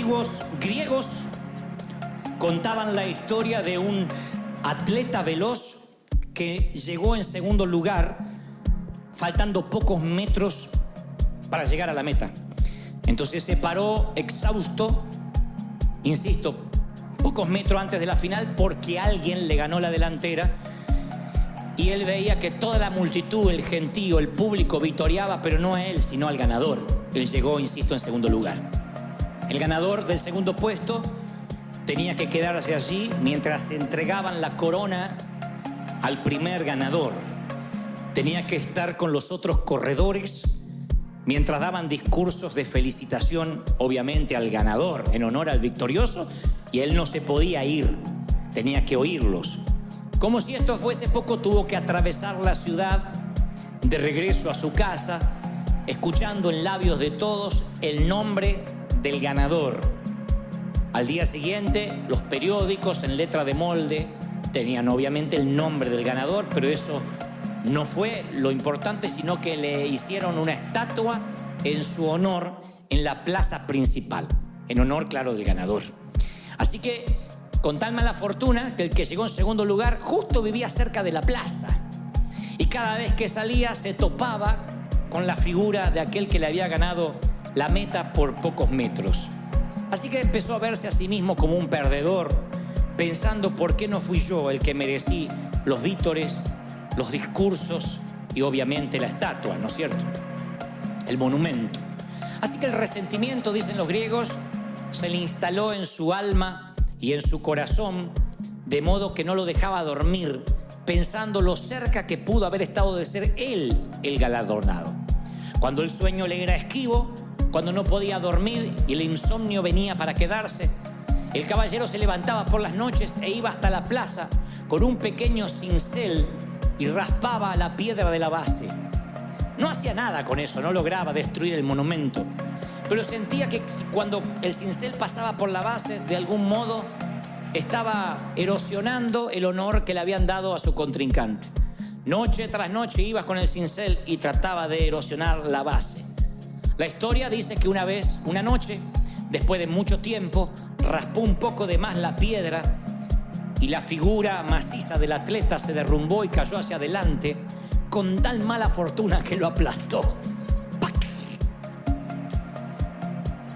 antiguos griegos contaban la historia de un atleta veloz que llegó en segundo lugar, faltando pocos metros para llegar a la meta. Entonces se paró exhausto, insisto, pocos metros antes de la final, porque alguien le ganó la delantera. Y él veía que toda la multitud, el gentío, el público vitoreaba, pero no a él, sino al ganador. Él llegó, insisto, en segundo lugar. El ganador del segundo puesto tenía que quedarse allí mientras se entregaban la corona al primer ganador. Tenía que estar con los otros corredores mientras daban discursos de felicitación, obviamente, al ganador, en honor al victorioso, y él no se podía ir, tenía que oírlos. Como si esto fuese poco, tuvo que atravesar la ciudad de regreso a su casa, escuchando en labios de todos el nombre del ganador. Al día siguiente, los periódicos en letra de molde tenían obviamente el nombre del ganador, pero eso no fue lo importante, sino que le hicieron una estatua en su honor en la plaza principal, en honor, claro, del ganador. Así que, con tal mala fortuna, que el que llegó en segundo lugar justo vivía cerca de la plaza. Y cada vez que salía se topaba con la figura de aquel que le había ganado la meta por pocos metros. Así que empezó a verse a sí mismo como un perdedor, pensando por qué no fui yo el que merecí los vítores, los discursos y obviamente la estatua, ¿no es cierto? El monumento. Así que el resentimiento, dicen los griegos, se le instaló en su alma y en su corazón, de modo que no lo dejaba dormir, pensando lo cerca que pudo haber estado de ser él el galardonado. Cuando el sueño le era esquivo, cuando no podía dormir y el insomnio venía para quedarse, el caballero se levantaba por las noches e iba hasta la plaza con un pequeño cincel y raspaba la piedra de la base. No hacía nada con eso, no lograba destruir el monumento, pero sentía que cuando el cincel pasaba por la base, de algún modo estaba erosionando el honor que le habían dado a su contrincante. Noche tras noche iba con el cincel y trataba de erosionar la base. La historia dice que una noche, después de mucho tiempo, raspó un poco de más la piedra y la figura maciza del atleta se derrumbó y cayó hacia adelante con tal mala fortuna que lo aplastó. ¡Pac!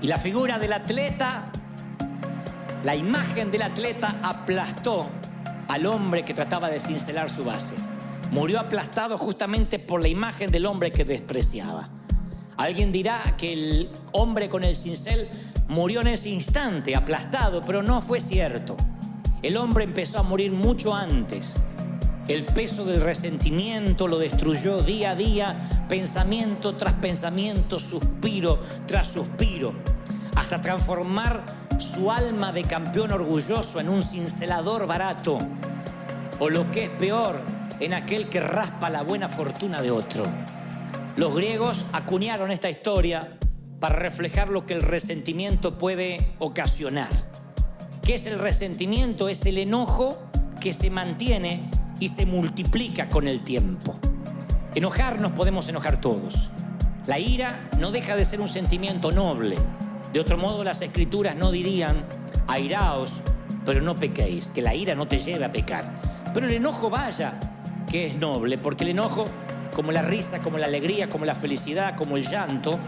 Y la figura del atleta, la imagen del atleta aplastó al hombre que trataba de cincelar su base. Murió aplastado justamente por la imagen del hombre que despreciaba. Alguien dirá que el hombre con el cincel murió en ese instante, aplastado, pero no fue cierto. El hombre empezó a morir mucho antes. El peso del resentimiento lo destruyó día a día, pensamiento tras pensamiento, suspiro tras suspiro, hasta transformar su alma de campeón orgulloso en un cincelador barato, o lo que es peor, en aquel que raspa la buena fortuna de otro. Los griegos acuñaron esta historia para reflejar lo que el resentimiento puede ocasionar. ¿Qué es el resentimiento? Es el enojo que se mantiene y se multiplica con el tiempo. Enojarnos podemos enojar todos. La ira no deja de ser un sentimiento noble. De otro modo, las escrituras no dirían: airaos, pero no pequéis, que la ira no te lleve a pecar. Pero el enojo, vaya, que es noble, porque el enojo, como la risa, como la alegría, como la felicidad, como el llanto,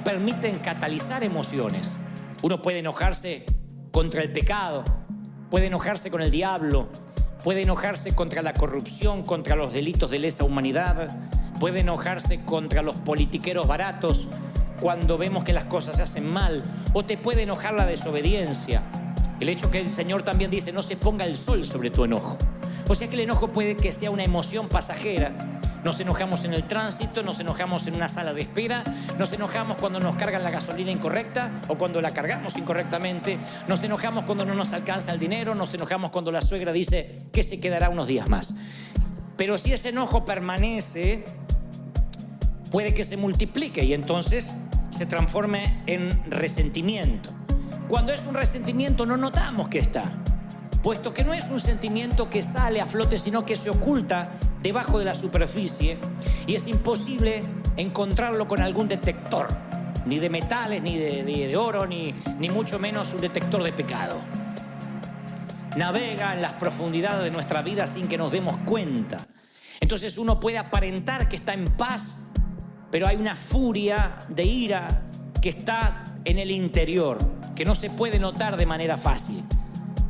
permiten catalizar emociones. Uno puede enojarse contra el pecado, puede enojarse con el diablo, puede enojarse contra la corrupción, contra los delitos de lesa humanidad, puede enojarse contra los politiqueros baratos cuando vemos que las cosas se hacen mal, o te puede enojar la desobediencia. El hecho que el Señor también dice: no se ponga el sol sobre tu enojo. O sea que el enojo puede que sea una emoción pasajera. Nos enojamos en el tránsito, nos enojamos en una sala de espera, nos enojamos cuando nos cargan la gasolina incorrecta o cuando la cargamos incorrectamente, nos enojamos cuando no nos alcanza el dinero, nos enojamos cuando la suegra dice que se quedará unos días más. Pero si ese enojo permanece, puede que se multiplique y entonces se transforme en resentimiento. Cuando es un resentimiento no notamos que está, puesto que no es un sentimiento que sale a flote, sino que se oculta debajo de la superficie y es imposible encontrarlo con algún detector. ni de metales, ni de oro, ni mucho menos un detector de pecado. Navega en las profundidades de nuestra vida sin que nos demos cuenta. Entonces uno puede aparentar que está en paz, pero hay una furia de ira que está en el interior, que no se puede notar de manera fácil.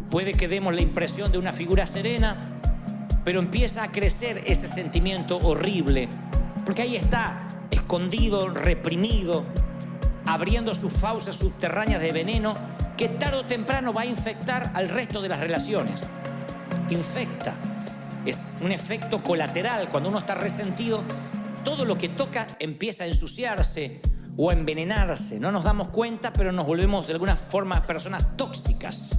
Puede que demos la impresión de una figura serena, pero empieza a crecer ese sentimiento horrible, porque ahí está, escondido, reprimido, abriendo sus fauces subterráneas de veneno que tarde o temprano va a infectar al resto de las relaciones. Infecta. Es un efecto colateral. Cuando uno está resentido, todo lo que toca empieza a ensuciarse o a envenenarse. No nos damos cuenta, pero nos volvemos de alguna forma personas tóxicas.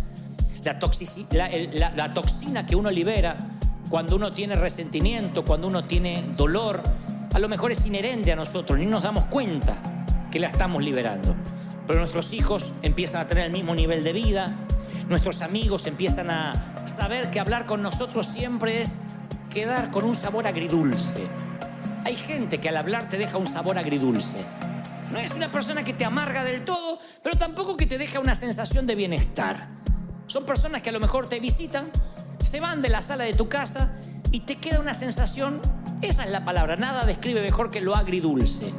La toxina que uno libera cuando uno tiene resentimiento, cuando uno tiene dolor, a lo mejor es inherente a nosotros, ni nos damos cuenta que la estamos liberando. Pero nuestros hijos empiezan a tener el mismo nivel de vida, nuestros amigos empiezan a saber que hablar con nosotros siempre es quedar con un sabor agridulce. Hay gente que al hablar te deja un sabor agridulce. No es una persona que te amarga del todo, pero tampoco que te deja una sensación de bienestar. Son personas que a lo mejor te visitan, se van de la sala de tu casa y te queda una sensación, esa es la palabra, nada describe mejor que lo agridulce.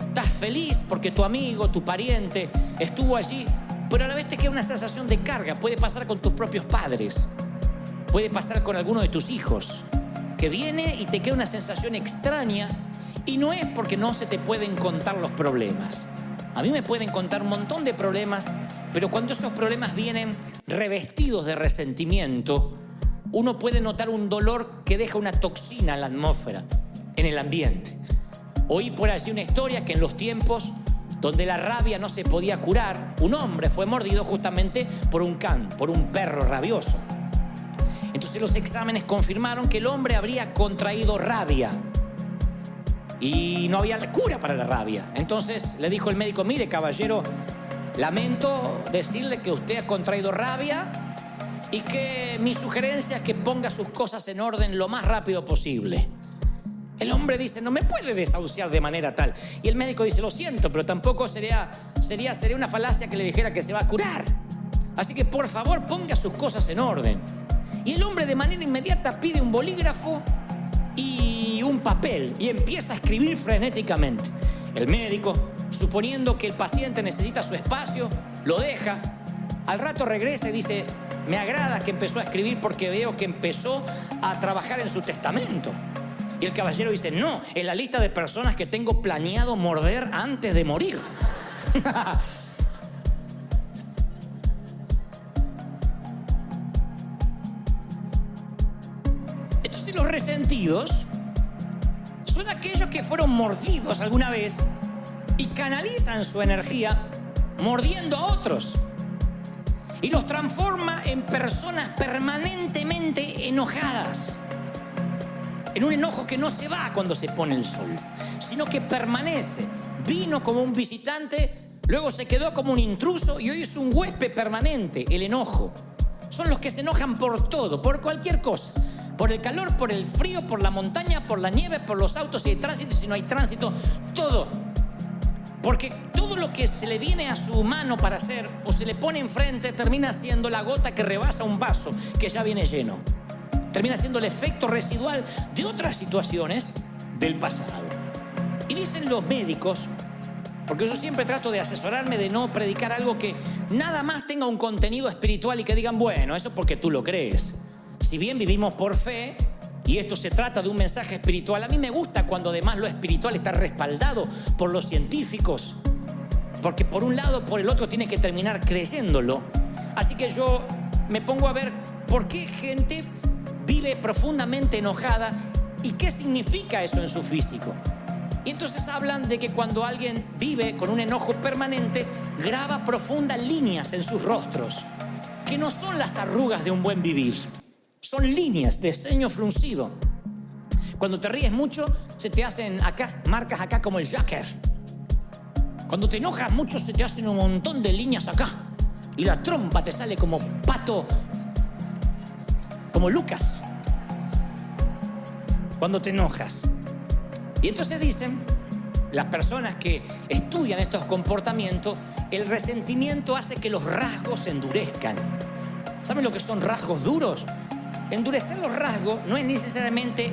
Estás feliz porque tu amigo, tu pariente estuvo allí, pero a la vez te queda una sensación de carga. Puede pasar con tus propios padres, puede pasar con alguno de tus hijos, que viene y te queda una sensación extraña, y no es porque no se te pueden contar los problemas. A mí me pueden contar un montón de problemas, pero cuando esos problemas vienen revestidos de resentimiento, uno puede notar un dolor que deja una toxina en la atmósfera, en el ambiente. Oí por allí una historia que en los tiempos donde la rabia no se podía curar, un hombre fue mordido justamente por un can, por un perro rabioso. Entonces los exámenes confirmaron que el hombre habría contraído rabia y no había cura para la rabia. Entonces le dijo el médico: mire, caballero, lamento decirle que usted ha contraído rabia y que mi sugerencia es que ponga sus cosas en orden lo más rápido posible. El hombre dice: no me puede desahuciar de manera tal. Y el médico dice: lo siento, pero tampoco sería una falacia que le dijera que se va a curar. Así que por favor ponga sus cosas en orden. Y el hombre de manera inmediata pide un bolígrafo y un papel y empieza a escribir frenéticamente. El médico, suponiendo que el paciente necesita su espacio, lo deja. Al rato regresa y dice: me agrada que empezó a escribir porque veo que empezó a trabajar en su testamento. Y el caballero dice: no, es la lista de personas que tengo planeado morder antes de morir. Entonces los resentidos son aquellos que fueron mordidos alguna vez y canalizan su energía mordiendo a otros. Y los transforma en personas permanentemente enojadas. En un enojo que no se va cuando se pone el sol, sino que permanece. Vino como un visitante, luego se quedó como un intruso y hoy es un huésped permanente, el enojo. Son los que se enojan por todo, por cualquier cosa. Por el calor, por el frío, por la montaña, por la nieve, por los autos, si hay tránsito, si no hay tránsito, todo. Porque todo lo que se le viene a su mano para hacer o se le pone enfrente termina siendo la gota que rebasa un vaso que ya viene lleno. Termina siendo el efecto residual de otras situaciones del pasado. Y dicen los médicos, porque yo siempre trato de asesorarme de no predicar algo que nada más tenga un contenido espiritual y que digan: bueno, eso es porque tú lo crees. Si bien vivimos por fe y esto se trata de un mensaje espiritual, a mí me gusta cuando además lo espiritual está respaldado por los científicos, porque por un lado o por el otro tiene que terminar creyéndolo. Así que yo me pongo a ver por qué gente vive profundamente enojada y qué significa eso en su físico. Y entonces hablan de que cuando alguien vive con un enojo permanente, graba profundas líneas en sus rostros, que no son las arrugas de un buen vivir, son líneas de ceño fruncido. Cuando te ríes mucho, se te hacen acá, marcas acá como el Joker. Cuando te enojas mucho, se te hacen un montón de líneas acá. Y la trompa te sale como pato, como Lucas, cuando te enojas. Y entonces dicen, las personas que estudian estos comportamientos, el resentimiento hace que los rasgos se endurezcan. ¿Saben lo que son rasgos duros? Endurecer los rasgos no es necesariamente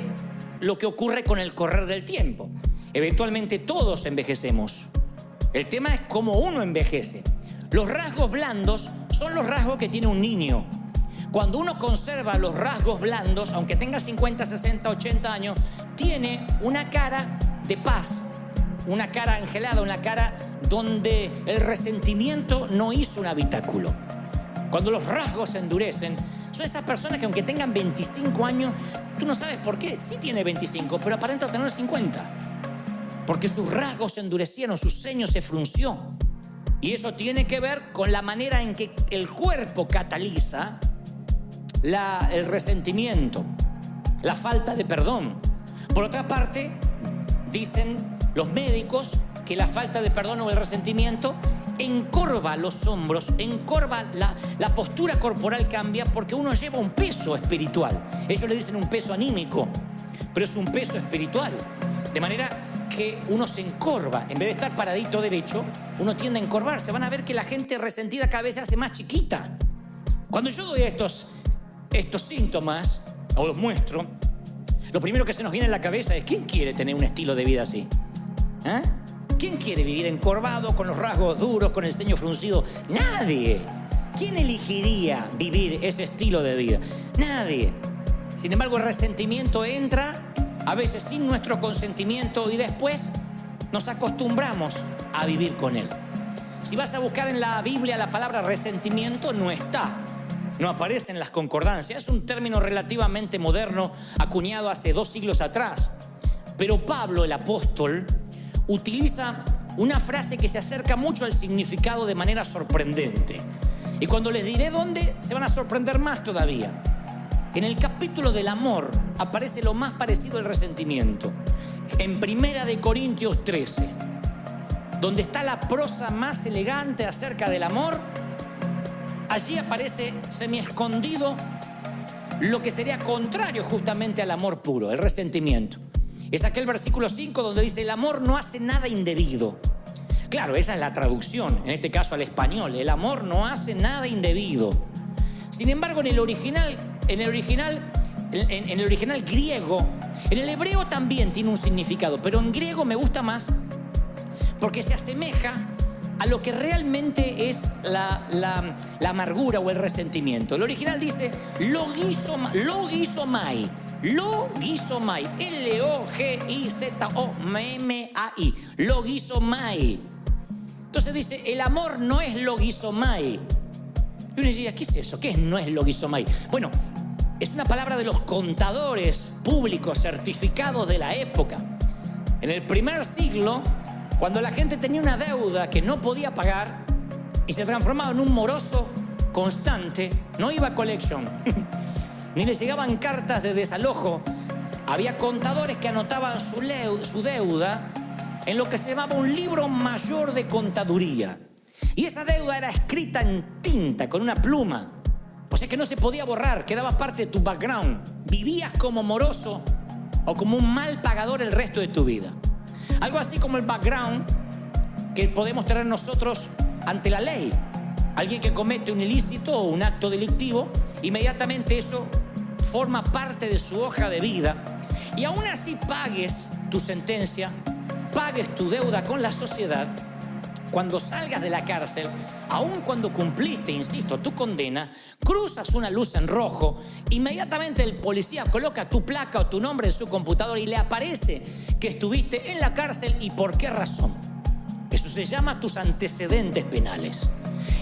lo que ocurre con el correr del tiempo. Eventualmente todos envejecemos. El tema es cómo uno envejece. Los rasgos blandos son los rasgos que tiene un niño. Cuando uno conserva los rasgos blandos, aunque tenga 50, 60, 80 años, tiene una cara de paz, una cara angelada, una cara donde el resentimiento no hizo un habitáculo. Cuando los rasgos se endurecen, son esas personas que aunque tengan 25 años, tú no sabes por qué. Sí tiene 25, pero aparenta tener 50. Porque sus rasgos se endurecieron, su ceño se frunció. Y eso tiene que ver con la manera en que el cuerpo cataliza el resentimiento, la falta de perdón. Por otra parte, dicen los médicos que la falta de perdón o el resentimiento encorva los hombros, encorva la postura corporal, cambia porque uno lleva un peso espiritual. Ellos le dicen un peso anímico, pero es un peso espiritual. De manera que uno se encorva. En vez de estar paradito derecho, uno tiende a encorvarse. Van a ver que la gente resentida cada vez se hace más chiquita. Cuando yo doy estos síntomas, o los muestro, lo primero que se nos viene en la cabeza es: ¿quién quiere tener un estilo de vida así? ¿Eh? ¿Quién quiere vivir encorvado, con los rasgos duros, con el ceño fruncido? Nadie. ¿Quién elegiría vivir ese estilo de vida? Nadie. Sin embargo, el resentimiento entra a veces sin nuestro consentimiento y después nos acostumbramos a vivir con él. Si vas a buscar en la Biblia la palabra resentimiento, no está. No aparece en las concordancias. Es un término relativamente moderno, acuñado hace 2 siglos atrás. Pero Pablo, el apóstol, utiliza una frase que se acerca mucho al significado de manera sorprendente. Y cuando les diré dónde, se van a sorprender más todavía. En el capítulo del amor aparece lo más parecido al resentimiento. En 1 Corintios 13, donde está la prosa más elegante acerca del amor, allí aparece semi-escondido lo que sería contrario justamente al amor puro, el resentimiento. Es aquel versículo 5 donde dice: el amor no hace nada indebido. Claro, esa es la traducción, en este caso al español. El amor no hace nada indebido. Sin embargo, en el original griego, en el hebreo también tiene un significado, pero en griego me gusta más porque se asemeja a lo que realmente es la amargura o el resentimiento. El original dice logizomai, L-O-G-I-Z-O-M-M-A-I, logizomai. Entonces dice: el amor no es logizomai. Y uno diría: ¿qué es eso? ¿Qué no es logizomai? Bueno, es una palabra de los contadores públicos certificados de la época. En el primer siglo, cuando la gente tenía una deuda que no podía pagar y se transformaba en un moroso constante, no iba a collection, ni le llegaban cartas de desalojo. Había contadores que anotaban su deuda en lo que se llamaba un libro mayor de contaduría. Y esa deuda era escrita en tinta, con una pluma. O sea que no se podía borrar, quedaba parte de tu background. Vivías como moroso o como un mal pagador el resto de tu vida. Algo así como el background que podemos tener nosotros ante la ley. Alguien que comete un ilícito o un acto delictivo, inmediatamente eso forma parte de su hoja de vida. Y aún así pagues tu sentencia, pagues tu deuda con la sociedad, cuando salgas de la cárcel, aun cuando cumpliste, insisto, tu condena, cruzas una luz en rojo, inmediatamente el policía coloca tu placa o tu nombre en su computadora y le aparece que estuviste en la cárcel y por qué razón. Eso se llama tus antecedentes penales.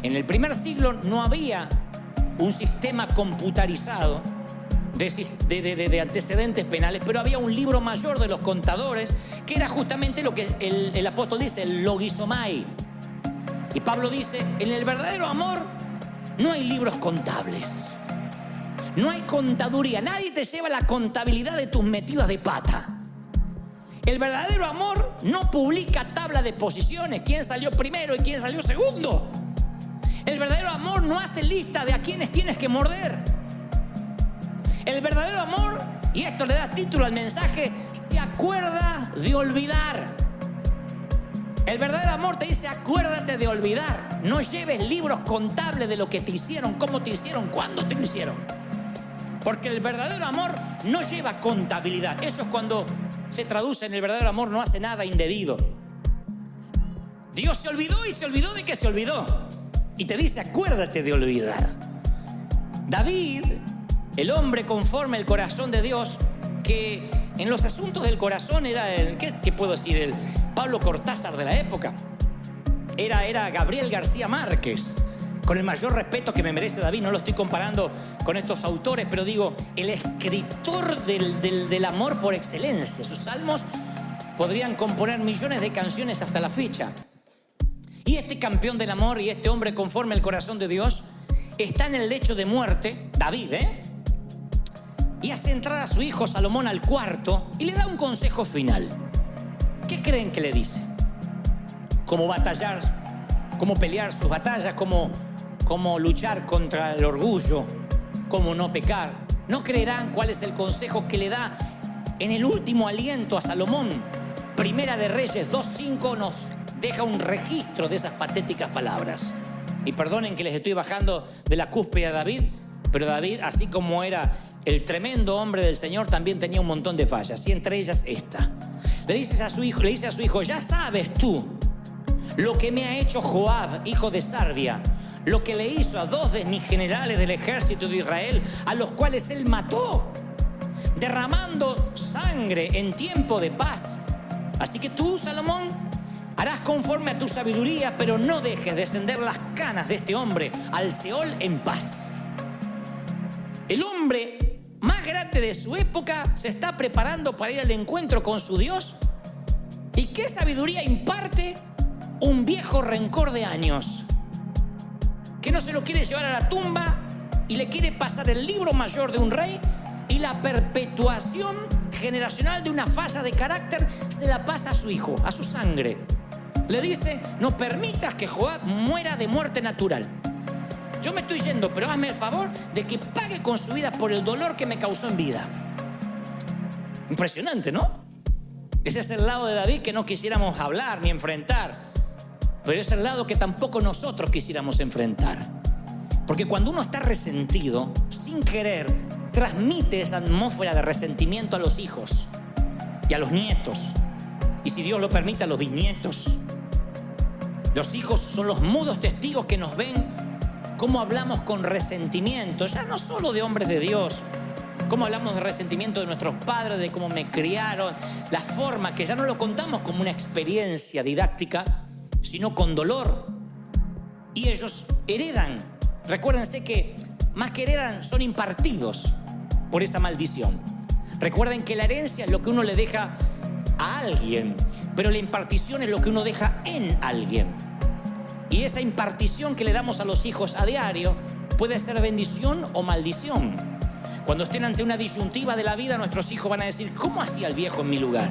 En el primer siglo no había un sistema computarizado de antecedentes penales, pero había un libro mayor de los contadores que era justamente lo que el apóstol dice, el logizomai. Y Pablo dice: en el verdadero amor no hay libros contables, no hay contaduría, nadie te lleva la contabilidad de tus metidas de pata. El verdadero amor no publica tabla de posiciones, quién salió primero y quién salió segundo. El verdadero amor no hace lista de a quienes tienes que morder. El verdadero amor, y esto le da título al mensaje, se acuerda de olvidar. El verdadero amor te dice: acuérdate de olvidar. No lleves libros contables de lo que te hicieron, cómo te hicieron, cuándo te lo hicieron. Porque el verdadero amor no lleva contabilidad. Eso es cuando se traduce en el verdadero amor: no hace nada indebido. Dios se olvidó, y se olvidó de que se olvidó. Y te dice: acuérdate de olvidar. David, el hombre conforme al corazón de Dios, que en los asuntos del corazón era el, ¿qué puedo decir? El Pablo Cortázar de la época. Era Gabriel García Márquez. Con el mayor respeto que me merece David, no lo estoy comparando con estos autores, pero digo, el escritor del amor por excelencia. Sus salmos podrían componer millones de canciones hasta la fecha. Y este campeón del amor y este hombre conforme al corazón de Dios está en el lecho de muerte, David, y hace entrar a su hijo Salomón al cuarto y le da un consejo final. ¿Qué creen que le dice? Cómo batallar, cómo pelear sus batallas, cómo luchar contra el orgullo, cómo no pecar. No creerán cuál es el consejo que le da en el último aliento a Salomón. Primera de Reyes 2:5 nos deja un registro de esas patéticas palabras. Y perdonen que les estoy bajando de la cúspide a David, pero David, así como era el tremendo hombre del Señor, también tenía un montón de fallas, y entre ellas esta. Le dice a su hijo: ya sabes tú lo que me ha hecho Joab, hijo de Sarvia, lo que le hizo a 2 de mis generales del ejército de Israel, a los cuales él mató, derramando sangre en tiempo de paz. Así que tú, Salomón, harás conforme a tu sabiduría, pero no dejes descender las canas de este hombre al Seol en paz. El hombre más grande de su época se está preparando para ir al encuentro con su Dios. ¿Y qué sabiduría imparte? Un viejo rencor de años, que no se lo quiere llevar a la tumba y le quiere pasar el libro mayor de un rey, y la perpetuación generacional de una falla de carácter se la pasa a su hijo, a su sangre. Le dice: no permitas que Joab muera de muerte natural. Yo me estoy yendo, pero hazme el favor de que pague con su vida por el dolor que me causó en vida. Impresionante, ¿no? Ese es el lado de David que no quisiéramos hablar ni enfrentar, pero es el lado que tampoco nosotros quisiéramos enfrentar. Porque cuando uno está resentido, sin querer, transmite esa atmósfera de resentimiento a los hijos y a los nietos, y si Dios lo permite, a los bisnietos. Los hijos son los mudos testigos que nos ven cómo hablamos con resentimiento, ya no solo de hombres de Dios, cómo hablamos de resentimiento de nuestros padres, de cómo me criaron, la forma que ya no lo contamos como una experiencia didáctica, sino con dolor. Y ellos heredan. Recuérdense que más que heredan, son impartidos por esa maldición. Recuerden que la herencia es lo que uno le deja a alguien, pero la impartición es lo que uno deja en alguien. Y esa impartición que le damos a los hijos a diario puede ser bendición o maldición. Cuando estén ante una disyuntiva de la vida, nuestros hijos van a decir: ¿cómo hacía el viejo en mi lugar?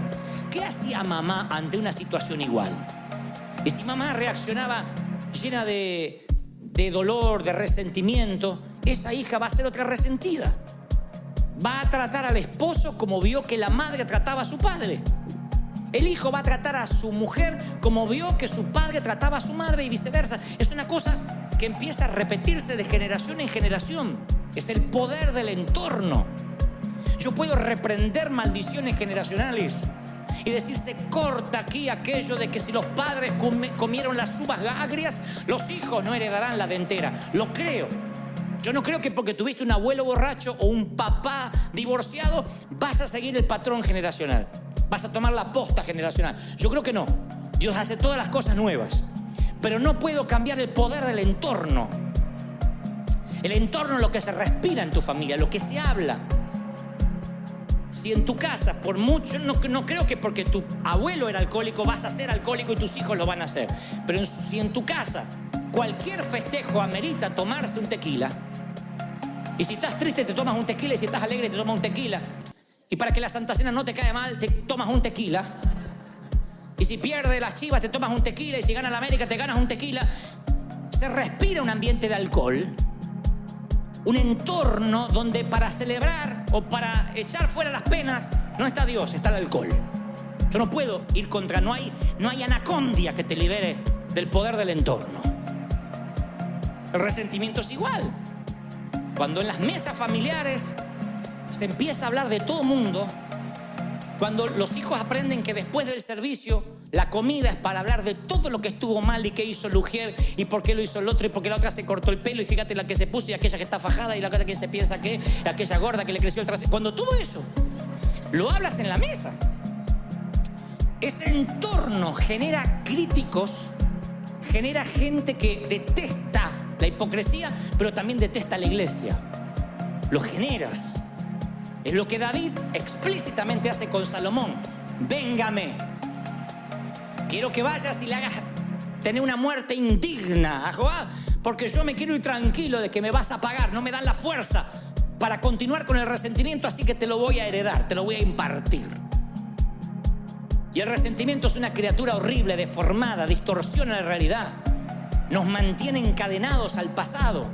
¿Qué hacía mamá ante una situación igual? Y si mamá reaccionaba llena de dolor, de resentimiento, esa hija va a ser otra resentida. Va a tratar al esposo como vio que la madre trataba a su padre. El hijo va a tratar a su mujer como vio que su padre trataba a su madre, y viceversa. Es una cosa que empieza a repetirse de generación en generación. Es el poder del entorno. Yo puedo reprender maldiciones generacionales y decir: se corta aquí aquello de que si los padres comieron las uvas agrias, los hijos no heredarán la dentera. Lo creo. Yo no creo que porque tuviste un abuelo borracho o un papá divorciado vas a seguir el patrón generacional, vas a tomar la posta generacional. Yo creo que no. Dios hace todas las cosas nuevas, pero no puedo cambiar el poder del entorno. El entorno es lo que se respira en tu familia, lo que se habla. Si en tu casa, por mucho, no creo que porque tu abuelo era alcohólico vas a ser alcohólico y tus hijos lo van a hacer. Pero si en tu casa cualquier festejo amerita tomarse un tequila, y si estás triste te tomas un tequila, y si estás alegre te tomas un tequila, y para que la Santa Cena no te caiga mal te tomas un tequila, y si pierde las Chivas te tomas un tequila, y si gana la América te ganas un tequila. Se respira un ambiente de alcohol, un entorno donde para celebrar o para echar fuera las penas no está Dios, está el alcohol. Yo no puedo ir contra, no hay anacondia que te libere del poder del entorno. El resentimiento es igual. Cuando en las mesas familiares se empieza a hablar de todo mundo, cuando los hijos aprenden que después del servicio la comida es para hablar de todo lo que estuvo mal y qué hizo el ujier y por qué lo hizo el otro y por qué la otra se cortó el pelo y fíjate la que se puso y aquella que está fajada y la otra que se piensa que aquella gorda que le creció el trasero. Cuando todo eso lo hablas en la mesa, ese entorno genera críticos, genera gente que detesta la hipocresía, pero también detesta la iglesia. Lo generas. Es lo que David explícitamente hace con Salomón. Véngame. Quiero que vayas y le hagas tener una muerte indigna a Joab, porque yo me quiero ir tranquilo de que me vas a pagar. No me dan la fuerza para continuar con el resentimiento, así que te lo voy a heredar, te lo voy a impartir. Y el resentimiento es una criatura horrible, deformada, distorsiona la realidad. Nos mantiene encadenados al pasado.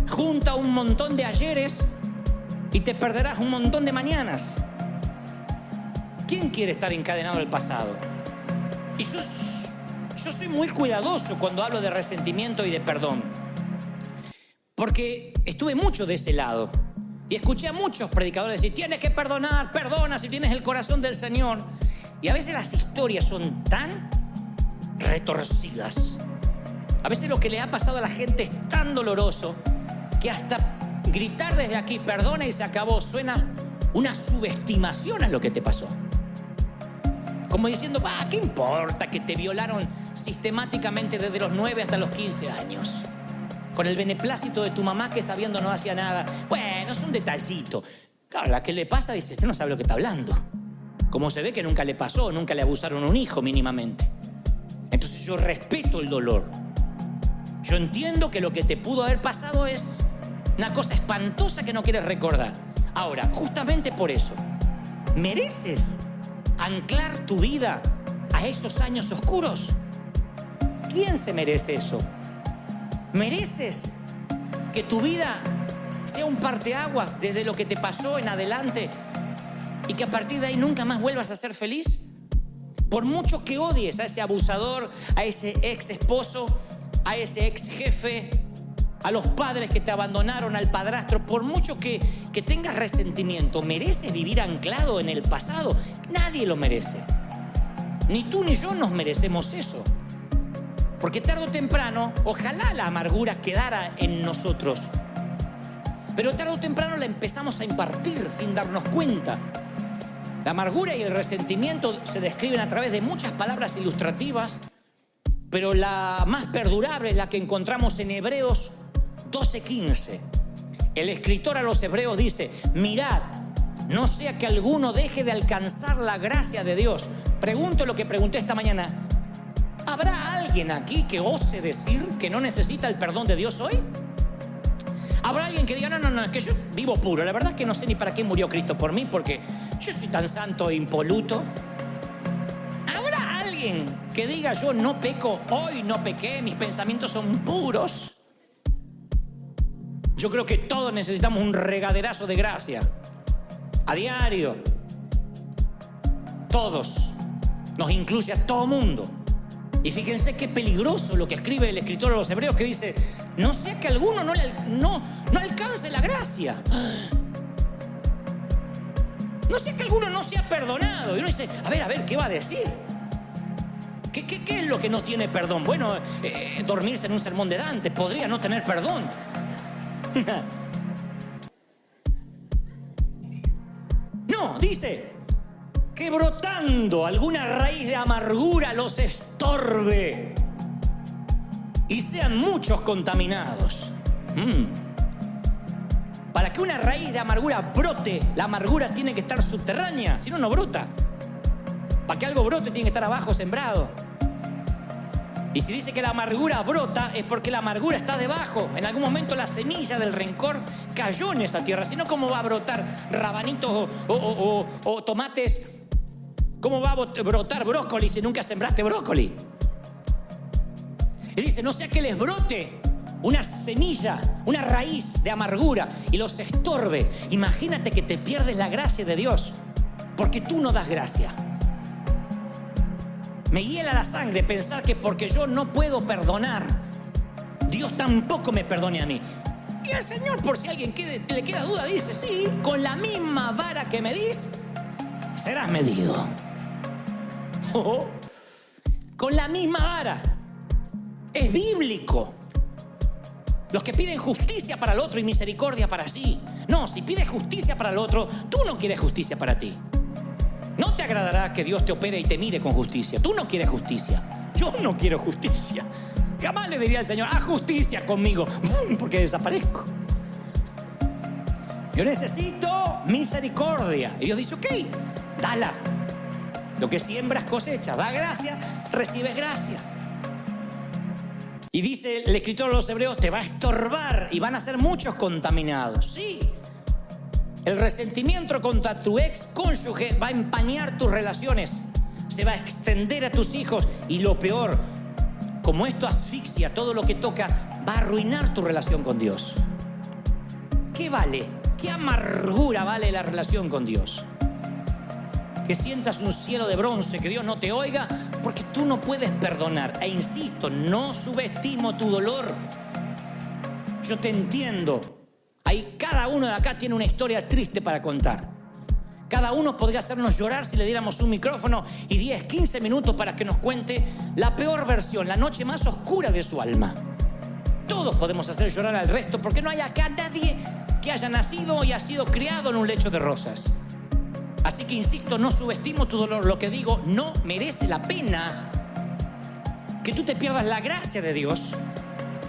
Junta un montón de ayeres y te perderás un montón de mañanas. ¿Quién quiere estar encadenado al pasado? Y yo soy muy cuidadoso cuando hablo de resentimiento y de perdón, porque estuve mucho de ese lado y escuché a muchos predicadores decir: tienes que perdonar, perdona si tienes el corazón del Señor. Y a veces las historias son tan retorcidas, a veces lo que le ha pasado a la gente es tan doloroso que hasta gritar desde aquí perdona y se acabó suena una subestimación a lo que te pasó. Como diciendo, ¿qué importa que te violaron sistemáticamente desde los 9 hasta los 15 años? Con el beneplácito de tu mamá que sabiendo no hacía nada. Bueno, es un detallito. Claro, la que le pasa dice, usted no sabe lo que está hablando. Como se ve que nunca le pasó, nunca le abusaron a un hijo mínimamente. Entonces yo respeto el dolor. Yo entiendo que lo que te pudo haber pasado es una cosa espantosa que no quieres recordar. Ahora, justamente por eso, ¿mereces anclar tu vida a esos años oscuros? ¿Quién se merece eso? ¿Mereces que tu vida sea un parteaguas desde lo que te pasó en adelante y que a partir de ahí nunca más vuelvas a ser feliz? Por mucho que odies a ese abusador, a ese ex esposo, a ese ex jefe, a los padres que te abandonaron, al padrastro, por mucho que tengas resentimiento, ¿mereces vivir anclado en el pasado? Nadie lo merece. Ni tú ni yo nos merecemos eso. Porque tarde o temprano, ojalá la amargura quedara en nosotros, pero tarde o temprano la empezamos a impartir sin darnos cuenta. La amargura y el resentimiento se describen a través de muchas palabras ilustrativas, pero la más perdurable es la que encontramos en Hebreos 12:15. El escritor a los hebreos dice: mirad, no sea que alguno deje de alcanzar la gracia de Dios. Pregunto lo que pregunté esta mañana: ¿habrá alguien aquí que ose decir que no necesita el perdón de Dios hoy? ¿Habrá alguien que diga, no, es que yo vivo puro, la verdad es que no sé ni para qué murió Cristo por mí, porque yo soy tan santo e impoluto? ¿Habrá alguien que diga, yo no peco, hoy no pequé, mis pensamientos son puros? Yo creo que todos necesitamos un regaderazo de gracia a diario. Todos. Nos incluye a todo mundo. Y fíjense qué peligroso lo que escribe el escritor a los hebreos, que dice: no sea que alguno no alcance la gracia. No sea que alguno no sea perdonado. Y uno dice, a ver, ¿qué va a decir? ¿Qué es lo que no tiene perdón? Bueno, dormirse en un sermón de Dante podría no tener perdón. No, dice que brotando alguna raíz de amargura los estorbe y sean muchos contaminados. Para que una raíz de amargura brote, la amargura tiene que estar subterránea, si no, no brota. Para que algo brote tiene que estar abajo sembrado. Y si dice que la amargura brota, es porque la amargura está debajo. En algún momento la semilla del rencor cayó en esa tierra. Si no, ¿cómo va a brotar rabanitos o tomates? ¿Cómo va a brotar brócoli si nunca sembraste brócoli? Y dice, no sea que les brote una semilla, una raíz de amargura y los estorbe. Imagínate que te pierdes la gracia de Dios porque tú no das gracia. Me hiela la sangre pensar que porque yo no puedo perdonar, Dios tampoco me perdone a mí. Y el Señor, por si a alguien le queda duda, dice, sí, con la misma vara que medís, serás medido. Oh, con la misma vara. Es bíblico. Los que piden justicia para el otro y misericordia para sí. No, si pides justicia para el otro, tú no quieres justicia para ti. No te agradará que Dios te opere y te mire con justicia. Tú no quieres justicia. Yo no quiero justicia. Jamás le diría al Señor, haz justicia conmigo, porque desaparezco. Yo necesito misericordia. Y Dios dice, ok, dala. Lo que siembras cosechas. Da gracia, recibes gracia. Y dice el escritor de los Hebreos, te va a estorbar y van a ser muchos contaminados. Sí. El resentimiento contra tu ex cónyuge va a empañar tus relaciones. Se va a extender a tus hijos. Y lo peor, como esto asfixia todo lo que toca, va a arruinar tu relación con Dios. ¿Qué vale? ¿Qué amargura vale la relación con Dios? Que sientas un cielo de bronce, que Dios no te oiga, porque tú no puedes perdonar. E insisto, no subestimo tu dolor. Yo te entiendo. Ahí cada uno de acá tiene una historia triste para contar. Cada uno podría hacernos llorar si le diéramos un micrófono y 10, 15 minutos para que nos cuente la peor versión, la noche más oscura de su alma. Todos podemos hacer llorar al resto porque no hay acá nadie que haya nacido y ha sido criado en un lecho de rosas. Así que insisto, no subestimo tu dolor. Lo que digo, no merece la pena que tú te pierdas la gracia de Dios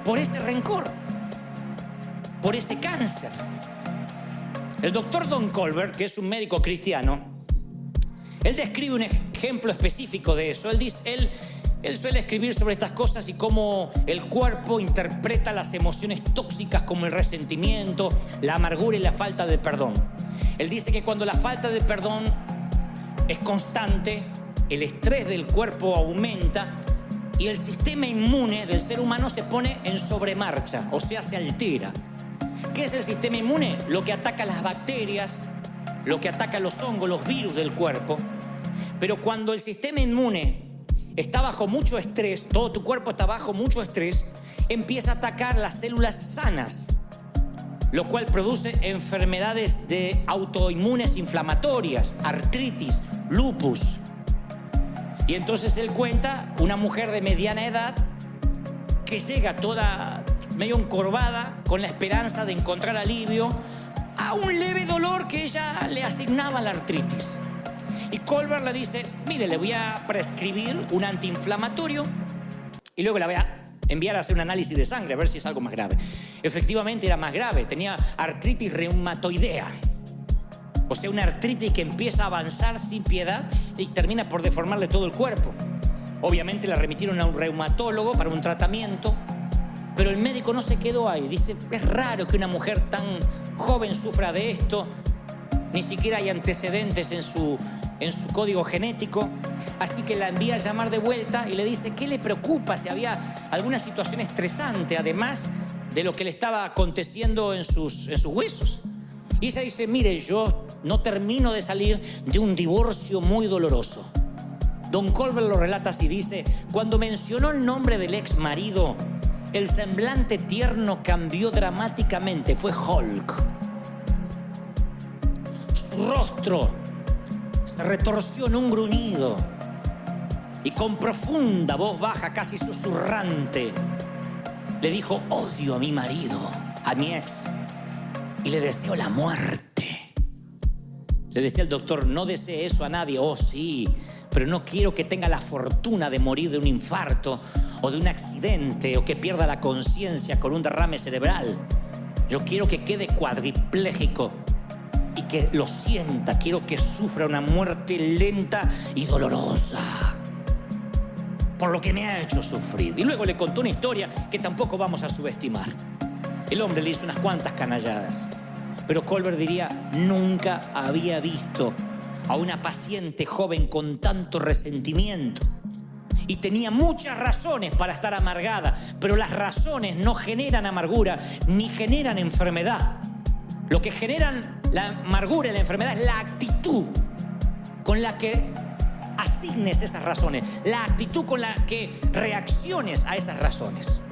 por ese rencor, por ese cáncer. El doctor Don Colbert, que es un médico cristiano, él describe un ejemplo específico de eso. Él suele escribir sobre estas cosas y cómo el cuerpo interpreta las emociones tóxicas como el resentimiento, la amargura y la falta de perdón. Él dice que cuando la falta de perdón es constante, el estrés del cuerpo aumenta y el sistema inmune del ser humano se pone en sobremarcha, o sea, se altera. ¿Qué es el sistema inmune? Lo que ataca las bacterias, lo que ataca los hongos, los virus del cuerpo. Pero cuando el sistema inmune está bajo mucho estrés, todo tu cuerpo está bajo mucho estrés, empieza a atacar las células sanas, lo cual produce enfermedades de autoinmunes inflamatorias, artritis, lupus. Y entonces él cuenta una mujer de mediana edad que llega toda medio encorvada con la esperanza de encontrar alivio a un leve dolor que ella le asignaba la artritis. Y Colbert le dice, mire, le voy a prescribir un antiinflamatorio y luego la voy a enviar a hacer un análisis de sangre a ver si es algo más grave. Efectivamente era más grave, tenía artritis reumatoidea. O sea, una artritis que empieza a avanzar sin piedad y termina por deformarle todo el cuerpo. Obviamente la remitieron a un reumatólogo para un tratamiento, pero el médico no se quedó ahí. Dice, es raro que una mujer tan joven sufra de esto. Ni siquiera hay antecedentes en su código genético. Así que la envía a llamar de vuelta y le dice qué le preocupa, si había alguna situación estresante, además de lo que le estaba aconteciendo en sus huesos. Y ella dice, mire, yo no termino de salir de un divorcio muy doloroso. Don Colbert lo relata así, dice, cuando mencionó el nombre del ex marido, el semblante tierno cambió dramáticamente, fue Hulk. Su rostro se retorció en un gruñido y con profunda voz baja, casi susurrante, le dijo, odio a mi marido, a mi ex, y le deseo la muerte. Le decía el doctor, no desee eso a nadie. Oh, sí, pero no quiero que tenga la fortuna de morir de un infarto o de un accidente o que pierda la conciencia con un derrame cerebral. Yo quiero que quede cuadripléjico y que lo sienta. Quiero que sufra una muerte lenta y dolorosa por lo que me ha hecho sufrir. Y luego le contó una historia que tampoco vamos a subestimar. El hombre le hizo unas cuantas canalladas, pero Colbert diría, nunca había visto a una paciente joven con tanto resentimiento. Y tenía muchas razones para estar amargada, pero las razones no generan amargura ni generan enfermedad. Lo que generan la amargura y la enfermedad es la actitud con la que asignes esas razones, la actitud con la que reacciones a esas razones.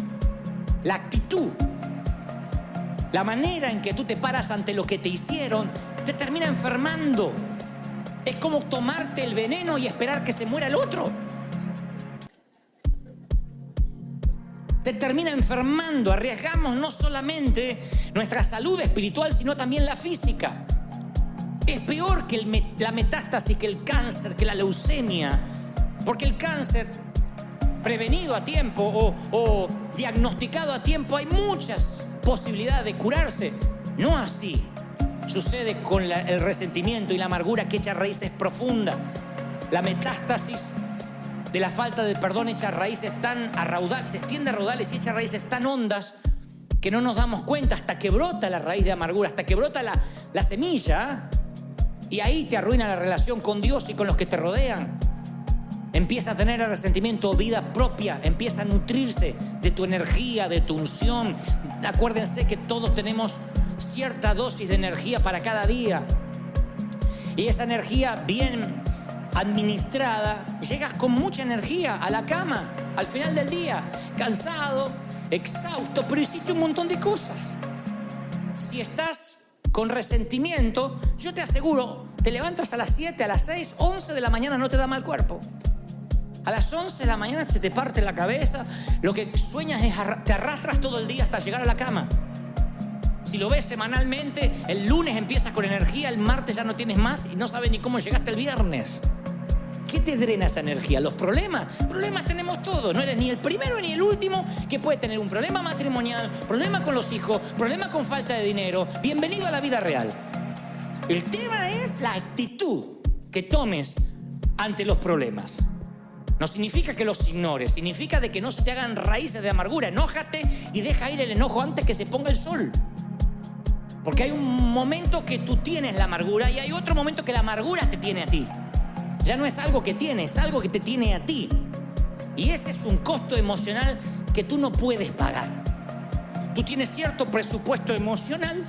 La actitud, la manera en que tú te paras ante lo que te hicieron, te termina enfermando. Es como tomarte el veneno y esperar que se muera el otro. Te termina enfermando. Arriesgamos no solamente nuestra salud espiritual, sino también la física. Es peor que la metástasis, que el cáncer, que la leucemia. Porque el cáncer, prevenido a tiempo o diagnosticado a tiempo, hay muchas posibilidades de curarse. No así sucede con el resentimiento y la amargura que echa raíces profundas. La metástasis de la falta de perdón echa raíces tan a raudales, se extiende a raudales y echa raíces tan hondas que no nos damos cuenta hasta que brota la raíz de amargura, hasta que brota la semilla, y ahí te arruina la relación con Dios y con los que te rodean. Empieza a tener el resentimiento vida propia, empieza a nutrirse de tu energía, de tu unción. Acuérdense que todos tenemos cierta dosis de energía para cada día. Y esa energía bien administrada, llegas con mucha energía a la cama al final del día, cansado, exhausto, pero hiciste un montón de cosas. Si estás con resentimiento, yo te aseguro, te levantas a las 7, a las 6, 11 de la mañana, no te da mal cuerpo. A las 11 de la mañana se te parte la cabeza, lo que sueñas es te arrastras todo el día hasta llegar a la cama. Si lo ves semanalmente, el lunes empiezas con energía, el martes ya no tienes más y no sabes ni cómo llegaste el viernes. ¿Qué te drena esa energía? Los problemas. Problemas tenemos todos. No eres ni el primero ni el último que puede tener un problema matrimonial, problema con los hijos, problema con falta de dinero. Bienvenido a la vida real. El tema es la actitud que tomes ante los problemas. No significa que los ignores, significa de que no se te hagan raíces de amargura. Enójate y deja ir el enojo antes que se ponga el sol. Porque hay un momento que tú tienes la amargura y hay otro momento que la amargura te tiene a ti. Ya no es algo que tienes, es algo que te tiene a ti. Y ese es un costo emocional que tú no puedes pagar. Tú tienes cierto presupuesto emocional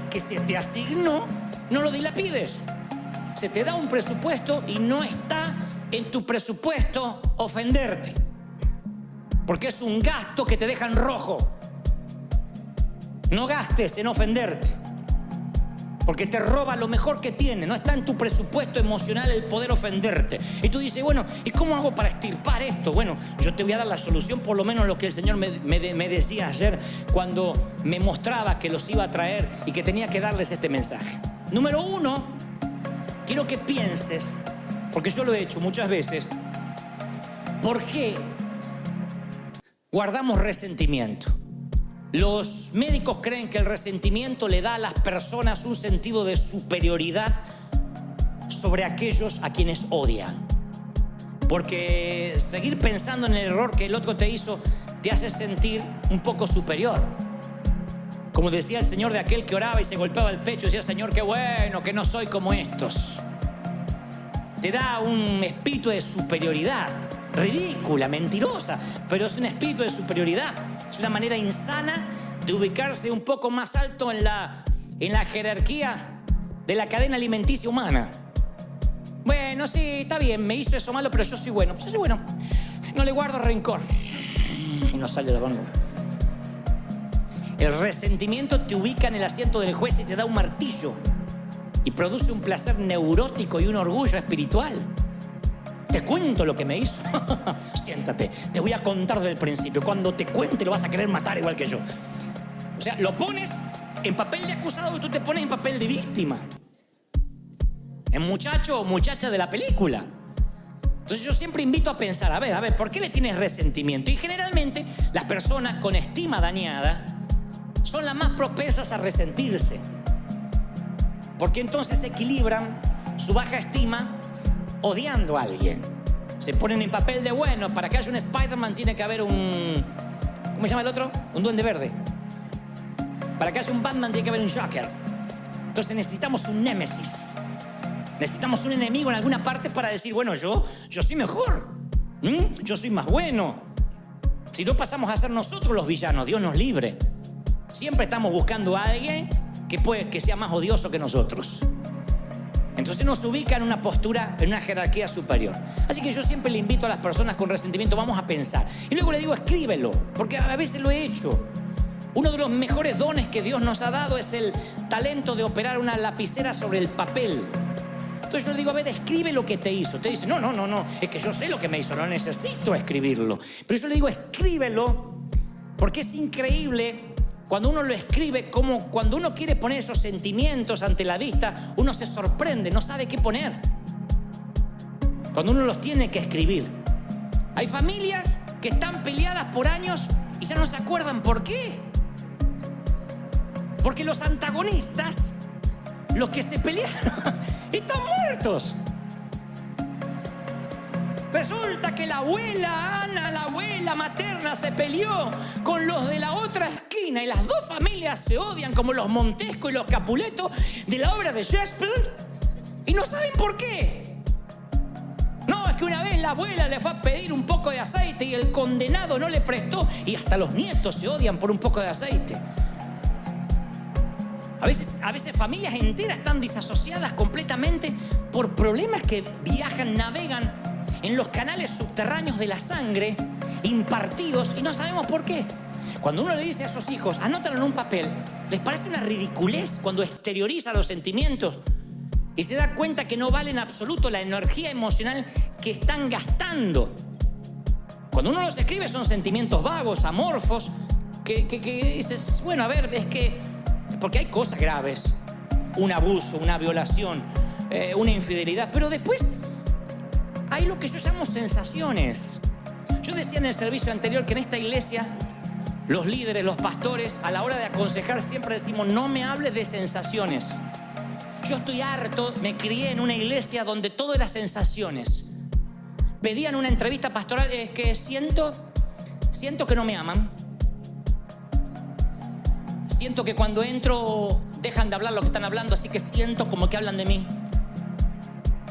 que se te asignó, no lo dilapides. Se te da un presupuesto y no está en tu presupuesto ofenderte. Porque es un gasto que te deja en rojo. No gastes en ofenderte. Porque te roba lo mejor que tiene. No está en tu presupuesto emocional el poder ofenderte. Y tú dices, bueno, ¿y cómo hago para extirpar esto? Bueno, yo te voy a dar la solución, por lo menos lo que el Señor me decía ayer cuando me mostraba que los iba a traer y que tenía que darles este mensaje. Número 1, quiero que pienses, porque yo lo he hecho muchas veces, ¿por qué guardamos resentimiento? Los médicos creen que el resentimiento le da a las personas un sentido de superioridad sobre aquellos a quienes odian. Porque seguir pensando en el error que el otro te hizo te hace sentir un poco superior. Como decía el Señor de aquel que oraba y se golpeaba el pecho, decía, Señor, qué bueno que no soy como estos. Te da un espíritu de superioridad, ridícula, mentirosa, pero es un espíritu de superioridad. Es una manera insana de ubicarse un poco más alto en la jerarquía de la cadena alimenticia humana. Bueno, sí, está bien, me hizo eso malo, pero yo soy bueno. Yo soy bueno, no le guardo rencor. Y no sale de la mano. El resentimiento te ubica en el asiento del juez y te da un martillo. Y produce un placer neurótico y un orgullo espiritual. Te cuento lo que me hizo. Siéntate, te voy a contar desde el principio. Cuando te cuente lo vas a querer matar igual que yo. O sea, lo pones en papel de acusado y tú te pones en papel de víctima. En muchacho o muchacha de la película. Entonces yo siempre invito a pensar, a ver, ¿por qué le tienes resentimiento? Y generalmente las personas con estima dañada son las más propensas a resentirse. Porque entonces equilibran su baja estima odiando a alguien. Se ponen en papel de bueno. Para que haya un Spider-Man tiene que haber un... ¿Cómo se llama el otro? Un duende verde. Para que haya un Batman tiene que haber un Joker. Entonces necesitamos un némesis. Necesitamos un enemigo en alguna parte para decir, bueno, yo soy mejor. Yo soy más bueno. Si no pasamos a ser nosotros los villanos, Dios nos libre. Siempre estamos buscando a alguien que sea más odioso que nosotros. Entonces nos ubica en una postura, en una jerarquía superior. Así que yo siempre le invito a las personas con resentimiento, vamos a pensar. Y luego le digo, escríbelo, porque a veces lo he hecho. Uno de los mejores dones que Dios nos ha dado es el talento de operar una lapicera sobre el papel. Entonces yo le digo, a ver, escribe lo que te hizo. Te dice, no, es que yo sé lo que me hizo, no necesito escribirlo. Pero yo le digo, escríbelo, porque es increíble cuando uno lo escribe, como cuando uno quiere poner esos sentimientos ante la vista, uno se sorprende, no sabe qué poner. Cuando uno los tiene que escribir. Hay familias que están peleadas por años y ya no se acuerdan por qué. Porque los antagonistas, los que se pelearon, están muertos. Resulta que la abuela Ana, la abuela materna, se peleó con los de la otra esquina y las dos familias se odian como los Montesco y los Capuleto de la obra de Shakespeare y no saben por qué. No, es que una vez la abuela le fue a pedir un poco de aceite y el condenado no le prestó y hasta los nietos se odian por un poco de aceite. A veces familias enteras están disasociadas completamente por problemas que viajan, navegan en los canales subterráneos de la sangre, impartidos, y no sabemos por qué. Cuando uno le dice a esos hijos, anótalo en un papel, les parece una ridiculez cuando exterioriza los sentimientos y se da cuenta que no vale en absoluto la energía emocional que están gastando. Cuando uno los escribe son sentimientos vagos, amorfos, que dices, bueno, a ver, es que... Porque hay cosas graves, un abuso, una violación, una infidelidad, pero después hay lo que yo llamo sensaciones. Yo decía en el servicio anterior que en esta iglesia los líderes, los pastores, a la hora de aconsejar siempre decimos, no me hables de sensaciones. Yo estoy harto, me crié en una iglesia donde todo era sensaciones. Pedían una entrevista pastoral, es que siento que no me aman. Siento que cuando entro dejan de hablar lo que están hablando, así que siento como que hablan de mí.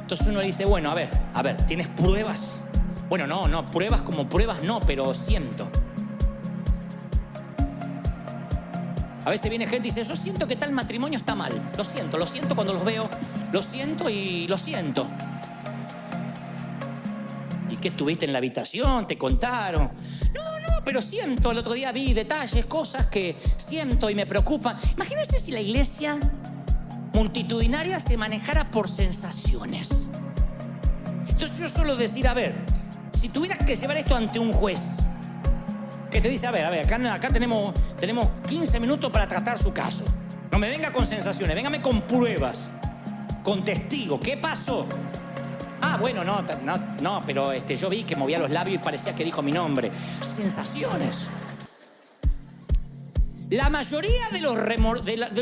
Entonces uno dice, bueno, a ver, ¿tienes pruebas? Bueno, no, pruebas como pruebas no, pero siento. A veces viene gente y dice, yo siento que tal matrimonio está mal. Lo siento cuando los veo, lo siento y lo siento. ¿Y qué estuviste en la habitación? ¿Te contaron? No, pero siento, el otro día vi detalles, cosas que siento y me preocupan. Imagínense si la iglesia multitudinaria se manejara por sensaciones. Entonces yo suelo decir, a ver, si tuvieras que llevar esto ante un juez, que te dice, a ver, acá tenemos 15 minutos para tratar su caso. No me venga con sensaciones, véngame con pruebas, con testigos. ¿Qué pasó? Ah, bueno, no, pero yo vi que movía los labios y parecía que dijo mi nombre. Sensaciones. La mayoría de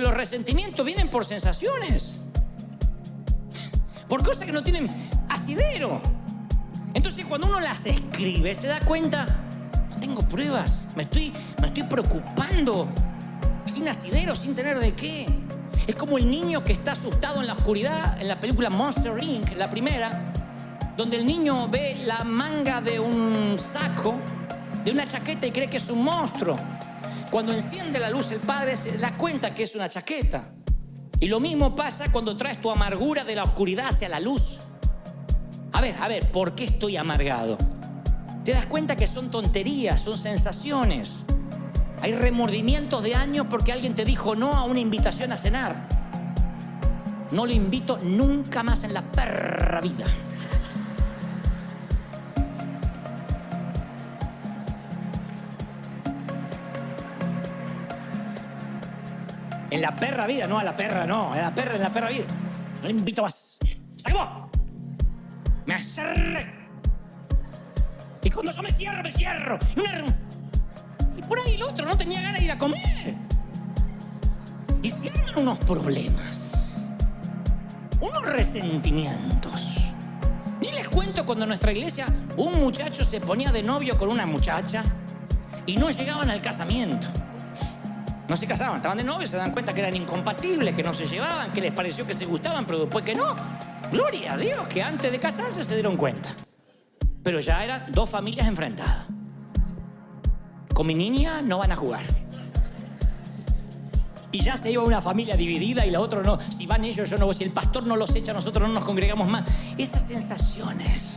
los resentimientos vienen por sensaciones. Por cosas que no tienen asidero. Entonces cuando uno las escribe se da cuenta, no tengo pruebas, me estoy preocupando sin asidero, sin tener de qué. Es como el niño que está asustado en la oscuridad en la película Monster Inc., la primera, donde el niño ve la manga de un saco, de una chaqueta y cree que es un monstruo. Cuando enciende la luz el padre se da cuenta que es una chaqueta. Y lo mismo pasa cuando traes tu amargura de la oscuridad hacia la luz. A ver, ¿por qué estoy amargado? Te das cuenta que son tonterías, son sensaciones. Hay remordimientos de años porque alguien te dijo no a una invitación a cenar. No lo invito nunca más en la perra vida. En la perra vida, no a la perra, no. En la perra vida. No le invito más. ¡Se acabó! Me cerré. Y cuando yo me cierro. Y por ahí el otro no tenía ganas de ir a comer. Y se arman unos problemas. Unos resentimientos. Ni les cuento cuando en nuestra iglesia un muchacho se ponía de novio con una muchacha y no llegaban al casamiento. No se casaban, estaban de novios, se dan cuenta que eran incompatibles, que no se llevaban, que les pareció que se gustaban, pero después que no. Gloria a Dios que antes de casarse se dieron cuenta. Pero ya eran dos familias enfrentadas. Con mi niña no van a jugar. Y ya se iba una familia dividida y la otra no. Si van ellos, yo no voy. Si el pastor no los echa, nosotros no nos congregamos más. Esas sensaciones,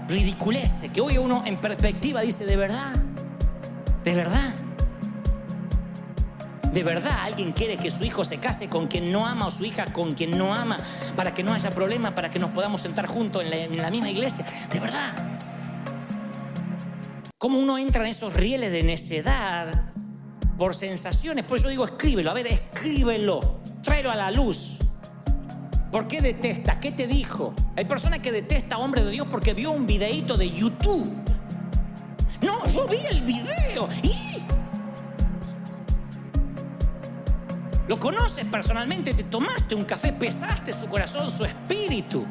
ridiculeces, que hoy uno en perspectiva dice, ¿de verdad? ¿De verdad? ¿De verdad alguien quiere que su hijo se case con quien no ama o su hija con quien no ama para que no haya problema, para que nos podamos sentar juntos en la misma iglesia? ¿De verdad? ¿Cómo uno entra en esos rieles de necedad por sensaciones? Por eso digo, escríbelo. A ver, escríbelo. Tráelo a la luz. ¿Por qué detestas? ¿Qué te dijo? Hay personas que detestan a hombres de Dios porque vio un videíto de YouTube. No, yo vi el video y... Lo conoces personalmente, te tomaste un café, pesaste su corazón, su espíritu.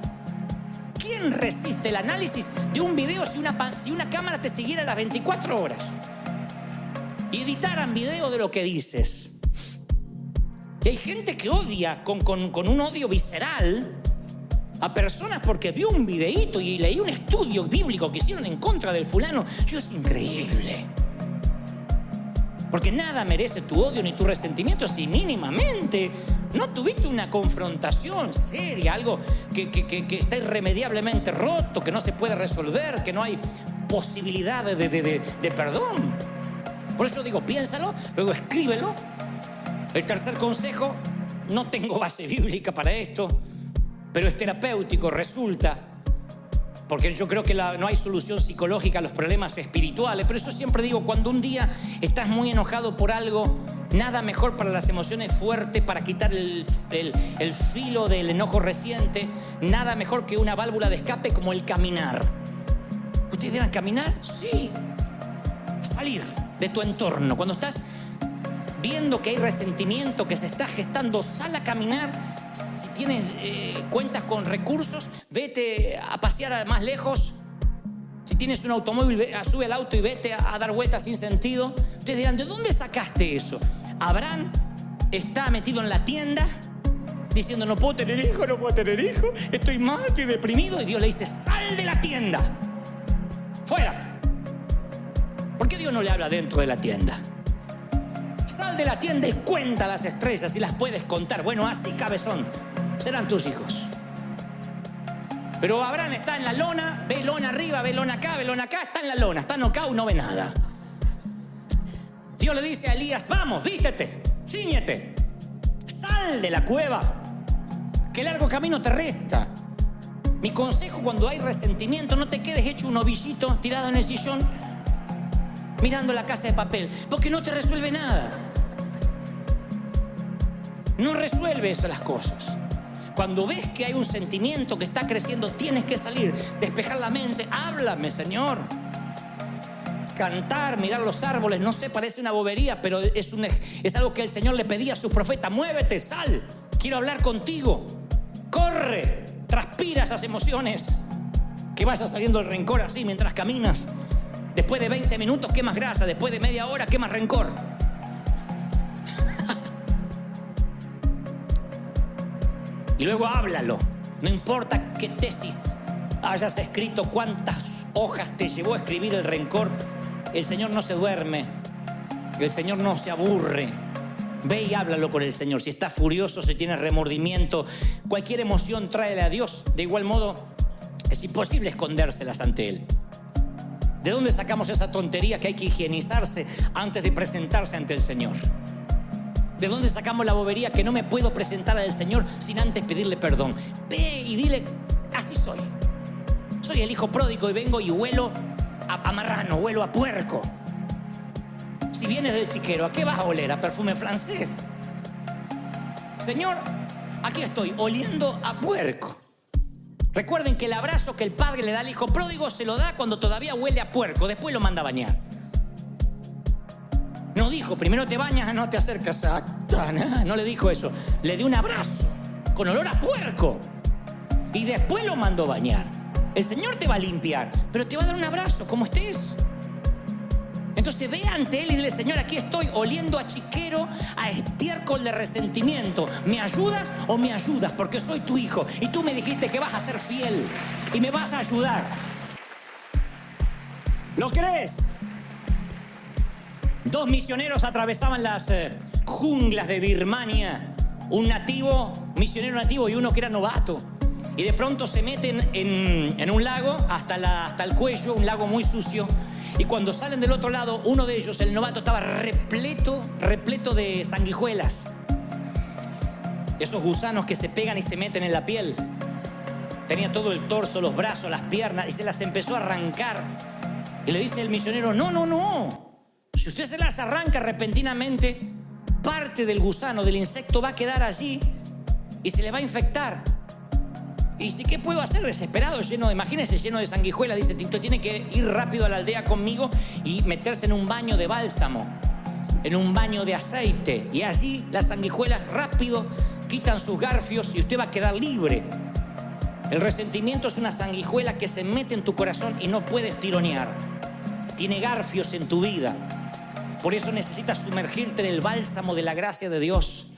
¿Quién resiste el análisis de un video si una cámara te siguiera las 24 horas? Y editaran video de lo que dices. Y hay gente que odia con un odio visceral a personas porque vio un videíto y leí un estudio bíblico que hicieron en contra del fulano. Es increíble. Porque nada merece tu odio ni tu resentimiento si mínimamente no tuviste una confrontación seria, algo que está irremediablemente roto, que no se puede resolver, que no hay posibilidad de perdón. Por eso digo, piénsalo, luego escríbelo. El tercer consejo, no tengo base bíblica para esto, pero es terapéutico, resulta. Porque yo creo que no hay solución psicológica a los problemas espirituales. Pero eso siempre digo, cuando un día estás muy enojado por algo, nada mejor para las emociones fuertes, para quitar el filo del enojo reciente, nada mejor que una válvula de escape como el caminar. ¿Ustedes dirán caminar? Sí. Salir de tu entorno. Cuando estás viendo que hay resentimiento, que se está gestando, sal a caminar. Tienes cuentas con recursos, vete a pasear más lejos. Si tienes un automóvil, sube al auto y vete a dar vueltas sin sentido. Ustedes dirán, ¿de dónde sacaste eso? Abraham está metido en la tienda diciendo, no puedo tener hijo, estoy mal, estoy deprimido. Y Dios le dice, sal de la tienda, fuera. ¿Por qué Dios no le habla dentro de la tienda? Sal de la tienda y cuenta las estrellas y las puedes contar. Bueno, así cabezón serán tus hijos. Pero Abraham está en la lona, ve lona arriba, ve lona acá, está en la lona, está knockout, no ve nada. Dios le dice a Elías, vamos, vístete, cíñete, sal de la cueva, que largo camino te resta. Mi consejo cuando hay resentimiento, no te quedes hecho un ovillito tirado en el sillón mirando la Casa de Papel, porque no te resuelve nada. No resuelve eso las cosas. Cuando ves que hay un sentimiento que está creciendo, tienes que salir, despejar la mente. Háblame, Señor. Cantar, mirar los árboles, no sé, parece una bobería, pero es algo que el Señor le pedía a sus profetas. Muévete, sal, quiero hablar contigo. Corre, transpira esas emociones. Que vaya saliendo el rencor así mientras caminas. Después de 20 minutos quemas grasa, después de media hora quemas rencor. Y luego háblalo. No importa qué tesis hayas escrito, cuántas hojas te llevó a escribir el rencor. El Señor no se duerme. El Señor no se aburre. Ve y háblalo con el Señor. Si estás furioso, si tienes remordimiento, cualquier emoción, tráele a Dios. De igual modo, es imposible escondérselas ante Él. ¿De dónde sacamos esa tontería que hay que higienizarse antes de presentarse ante el Señor? ¿De dónde sacamos la bobería que no me puedo presentar al Señor sin antes pedirle perdón? Ve y dile, así soy. Soy el hijo pródigo y vengo y huelo a marrano, huelo a puerco. Si vienes del chiquero, ¿a qué vas a oler? ¿A perfume francés? Señor, aquí estoy, oliendo a puerco. Recuerden que el abrazo que el padre le da al hijo pródigo se lo da cuando todavía huele a puerco, después lo manda a bañar. No dijo, primero te bañas, no te acercas a... No le dijo eso. Le dio un abrazo con olor a puerco y después lo mandó a bañar. El Señor te va a limpiar, pero te va a dar un abrazo, como estés. Entonces ve ante Él y dile, Señor, aquí estoy oliendo a chiquero, a estiércol de resentimiento. ¿Me ayudas o me ayudas? Porque soy tu hijo y tú me dijiste que vas a ser fiel y me vas a ayudar. ¿Lo crees? Dos misioneros atravesaban junglas de Birmania, un misionero nativo y uno que era novato. Y de pronto se meten en un lago hasta el cuello, un lago muy sucio. Y cuando salen del otro lado, uno de ellos, el novato, estaba repleto de sanguijuelas. Esos gusanos que se pegan y se meten en la piel. Tenía todo el torso, los brazos, las piernas, y se las empezó a arrancar. Y le dice el misionero, no. Si usted se las arranca repentinamente, parte del gusano, del insecto, va a quedar allí y se le va a infectar. Y dice, ¿qué puedo hacer? Desesperado, imagínese, lleno de sanguijuelas. Dice, Tito, tiene que ir rápido a la aldea conmigo y meterse en un baño de bálsamo, en un baño de aceite. Y allí las sanguijuelas rápido quitan sus garfios y usted va a quedar libre. El resentimiento es una sanguijuela que se mete en tu corazón y no puedes tironear. Tiene garfios en tu vida. Por eso necesitas sumergirte en el bálsamo de la gracia de Dios.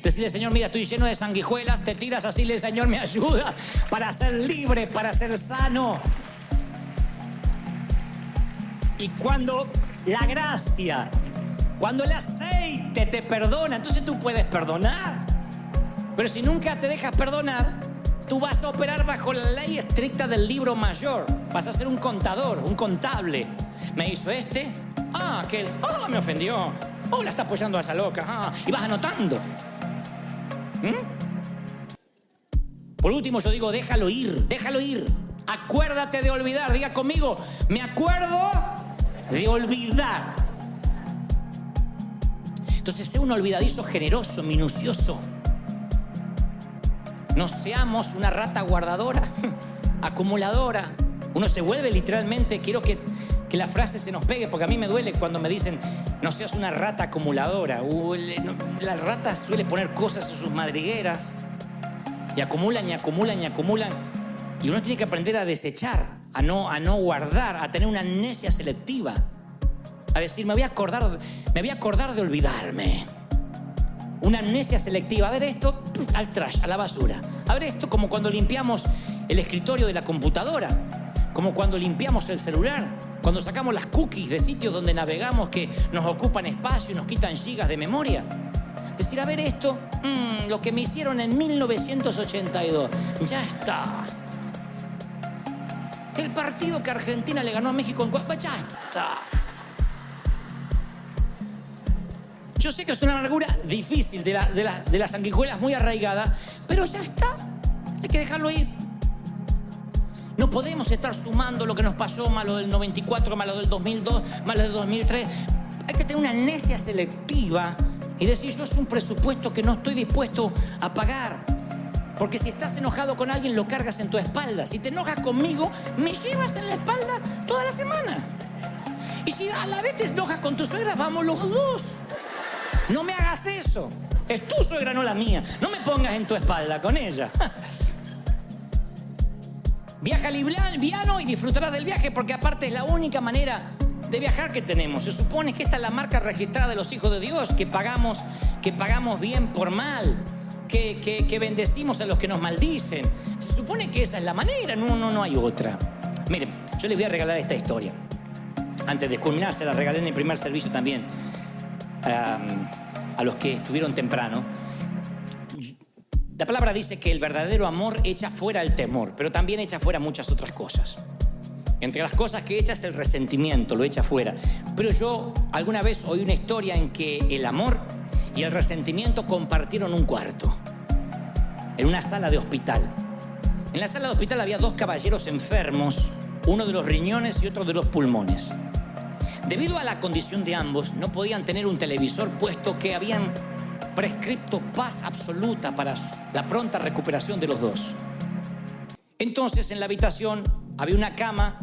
Decirle, Señor, mira, estoy lleno de sanguijuelas. Te tiras así, le Señor, me ayuda para ser libre, para ser sano. Y cuando la gracia, cuando el aceite te perdona, entonces tú puedes perdonar. Pero si nunca te dejas perdonar, tú vas a operar bajo la ley estricta del libro mayor. Vas a ser un contador, un contable. Me hizo este, aquel, me ofendió, la está apoyando a esa loca, y vas anotando. Por último yo digo, déjalo ir. Acuérdate de olvidar. Diga conmigo, me acuerdo de olvidar. Entonces, sé un olvidadizo generoso, minucioso. No seamos una rata guardadora, acumuladora. Uno se vuelve literalmente, quiero que la frase se nos pegue, porque a mí me duele cuando me dicen, no seas una rata acumuladora. La rata suele poner cosas en sus madrigueras y acumulan. Y uno tiene que aprender a desechar, a no guardar, a tener una amnesia selectiva. A decir, me voy a acordar de olvidarme. Una amnesia selectiva. A ver esto, al trash, a la basura. A ver esto, como cuando limpiamos el escritorio de la computadora, como cuando limpiamos el celular, cuando sacamos las cookies de sitios donde navegamos que nos ocupan espacio y nos quitan gigas de memoria. Decir, a ver esto, lo que me hicieron en 1982, ya está. El partido que Argentina le ganó a México ya está. Yo sé que es una amargura difícil de las sanguijuelas muy arraigada, pero ya está. Hay que dejarlo ir. No podemos estar sumando lo que nos pasó, más lo del 94, más lo del 2002, más lo del 2003. Hay que tener una amnesia selectiva y decir, yo es un presupuesto que no estoy dispuesto a pagar. Porque si estás enojado con alguien, lo cargas en tu espalda. Si te enojas conmigo, me llevas en la espalda toda la semana. Y si a la vez te enojas con tu suegra, vamos los dos. No me hagas eso. Es tu suegra, no la mía. No me pongas en tu espalda con ella. Viaja liviano y disfrutarás del viaje, porque aparte es la única manera de viajar que tenemos. Se supone que esta es la marca registrada de los hijos de Dios, que pagamos bien por mal, que bendecimos a los que nos maldicen. Se supone que esa es la manera, no hay otra. Miren, yo les voy a regalar esta historia. Antes de culminar, se la regalé en el primer servicio también a los que estuvieron temprano. La palabra dice que el verdadero amor echa fuera el temor, pero también echa fuera muchas otras cosas. Entre las cosas que echa es el resentimiento, lo echa fuera. Pero yo alguna vez oí una historia en que el amor y el resentimiento compartieron un cuarto, en una sala de hospital. En la sala de hospital había dos caballeros enfermos, uno de los riñones y otro de los pulmones. Debido a la condición de ambos, no podían tener un televisor, puesto que habían prescripto paz absoluta para la pronta recuperación de los dos. Entonces, en la habitación había una cama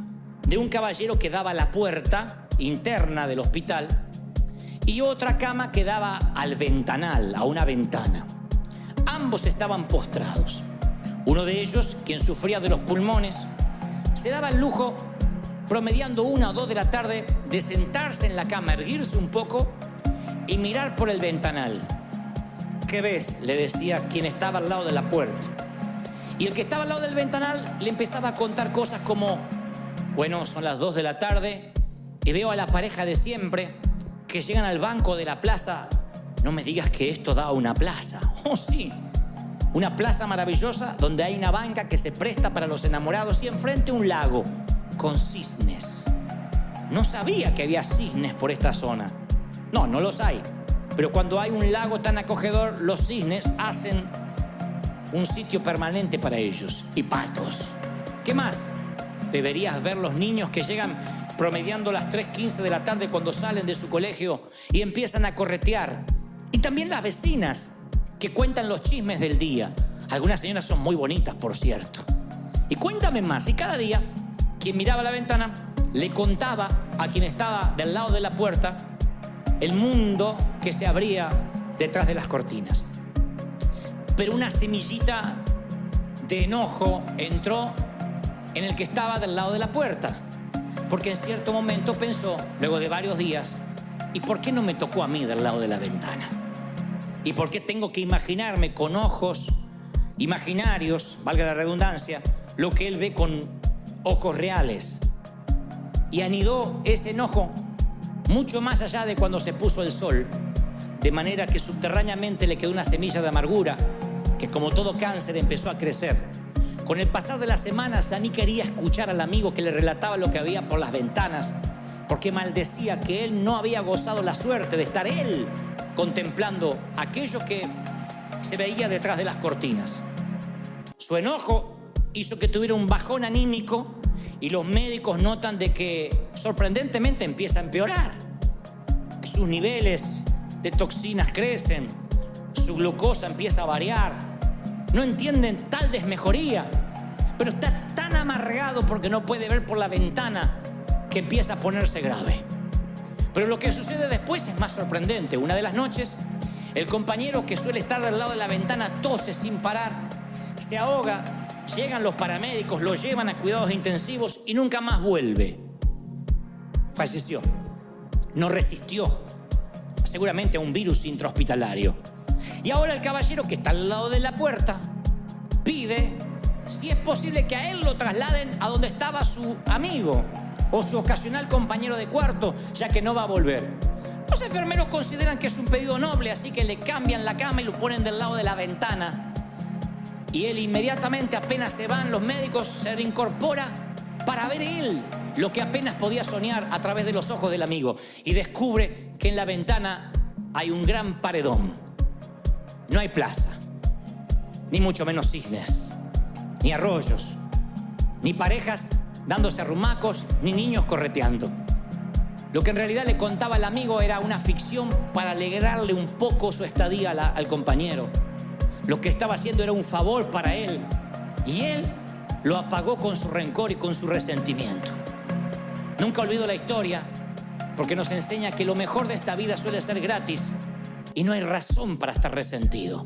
de un caballero que daba a la puerta interna del hospital y otra cama que daba al ventanal, a una ventana. Ambos estaban postrados. Uno de ellos, quien sufría de los pulmones, se daba el lujo, promediando 1 o 2 de la tarde, de sentarse en la cama, erguirse un poco y mirar por el ventanal. ¿Qué ves?, le decía quien estaba al lado de la puerta. Y el que estaba al lado del ventanal le empezaba a contar cosas como, bueno, son las 2 de la tarde y veo a la pareja de siempre que llegan al banco de la plaza No me digas que esto da a una plaza. Oh, sí. Una plaza maravillosa donde hay una banca que se presta para los enamorados y enfrente un lago con cisnes. No sabía que había cisnes por esta zona. No, no los hay. Pero cuando hay un lago tan acogedor, los cisnes hacen un sitio permanente para ellos. Y patos. ¿Qué más? Deberías ver los niños que llegan promediando las 3:15 de la tarde cuando salen de su colegio y empiezan a corretear. Y también las vecinas que cuentan los chismes del día. Algunas señoras son muy bonitas, por cierto. Y cuéntame más. Y cada día, quien miraba la ventana le contaba a quien estaba del lado de la puerta el mundo que se abría detrás de las cortinas. Pero una semillita de enojo entró en el que estaba del lado de la puerta. Porque en cierto momento pensó, luego de varios días, ¿y por qué no me tocó a mí del lado de la ventana? ¿Y por qué tengo que imaginarme con ojos imaginarios, valga la redundancia, lo que él ve con ojos reales? Y anidó ese enojo mucho más allá de cuando se puso el sol, de manera que subterráneamente le quedó una semilla de amargura que, como todo cáncer, empezó a crecer. Con el pasar de las semanas, ya ni quería escuchar al amigo que le relataba lo que había por las ventanas, porque maldecía que él no había gozado la suerte de estar él contemplando aquello que se veía detrás de las cortinas. Su enojo hizo que tuviera un bajón anímico y los médicos notan de que sorprendentemente empieza a empeorar. Sus niveles de toxinas crecen, su glucosa empieza a variar. No entienden tal desmejoría, pero está tan amargado porque no puede ver por la ventana que empieza a ponerse grave. Pero lo que sucede después es más sorprendente. Una de las noches, el compañero que suele estar del lado de la ventana tose sin parar, se ahoga, llegan los paramédicos, lo llevan a cuidados intensivos y nunca más vuelve. Falleció. No resistió, seguramente, a un virus intrahospitalario. Y ahora el caballero que está al lado de la puerta pide si es posible que a él lo trasladen a donde estaba su amigo o su ocasional compañero de cuarto, ya que no va a volver. Los enfermeros consideran que es un pedido noble, así que le cambian la cama y lo ponen del lado de la ventana. Y él inmediatamente, apenas se van los médicos, se reincorpora para ver él lo que apenas podía soñar a través de los ojos del amigo. Y descubre que en la ventana hay un gran paredón. No hay plaza, ni mucho menos cisnes, ni arroyos, ni parejas dándose arrumacos, ni niños correteando. Lo que en realidad le contaba el amigo era una ficción para alegrarle un poco su estadía al compañero. Lo que estaba haciendo era un favor para él, y él lo apagó con su rencor y con su resentimiento. Nunca olvido la historia, porque nos enseña que lo mejor de esta vida suele ser gratis y no hay razón para estar resentido.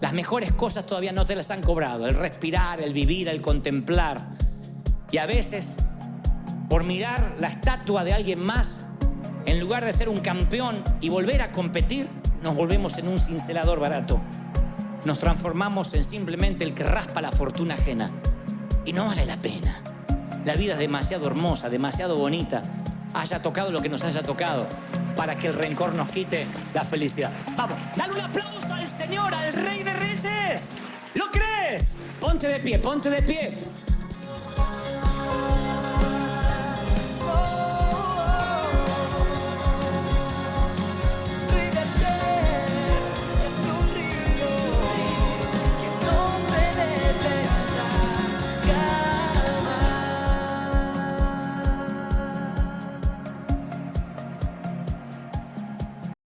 Las mejores cosas todavía no te las han cobrado: el respirar, el vivir, el contemplar. Y a veces, por mirar la estatua de alguien más, en lugar de ser un campeón y volver a competir, nos volvemos en un cincelador barato. Nos transformamos en simplemente el que raspa la fortuna ajena. Y no vale la pena. La vida es demasiado hermosa, demasiado bonita, haya tocado lo que nos haya tocado, para que el rencor nos quite la felicidad. Vamos, dale un aplauso al Señor, al Rey de Reyes. ¿Lo crees? Ponte de pie, ponte de pie.